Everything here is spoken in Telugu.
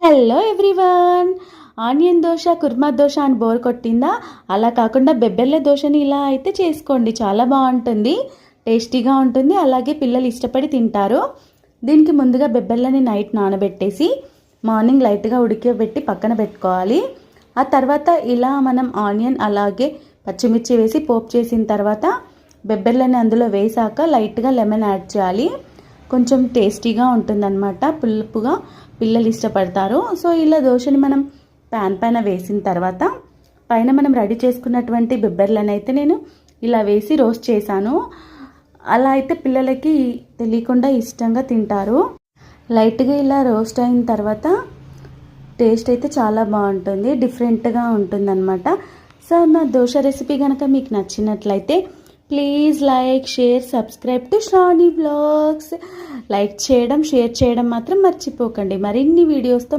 Hello everyone. Onion dosa, kurma dosa అని బోర్ కొట్టిందా? అలా కాకుండా బెబ్బెళ్ళ దోశని ఇలా అయితే చేసుకోండి, చాలా బాగుంటుంది, టేస్టీగా ఉంటుంది, అలాగే పిల్లలు ఇష్టపడి తింటారు. దీనికి ముందుగా బెబ్బెళ్ళని నైట్ నానబెట్టేసి మార్నింగ్ లైట్గా ఉడికబెట్టి పక్కన పెట్టుకోవాలి. ఆ తర్వాత ఇలా మనం ఆనియన్ అలాగే పచ్చిమిర్చి వేసి పోపు చేసిన తర్వాత బెబ్బెళ్ళని అందులో వేసాక లైట్గా లెమన్ యాడ్ చేయాలి. కొంచెం టేస్టీగా ఉంటుందన్నమాట, పులుపుగా పిల్లలు ఇష్టపడతారు. సో ఇలా దోశని మనం ప్యాన్ పైన వేసిన తర్వాత పైన మనం రెడీ చేసుకున్నటువంటి బెబ్బెర్లను అయితే నేను ఇలా వేసి రోస్ట్ చేశాను. అలా అయితే పిల్లలకి తెలియకుండా ఇష్టంగా తింటారు. లైట్గా ఇలా రోస్ట్ అయిన తర్వాత టేస్ట్ అయితే చాలా బాగుంటుంది, డిఫరెంట్గా ఉంటుందన్నమాట. సో నా దోశ రెసిపీ కనుక మీకు నచ్చినట్లయితే please like, share, subscribe to Sravani vlogs. Like చేయడం, షేర్ చేయడం మాత్రం మర్చిపోకండి. మరిన్ని వీడియోస్తో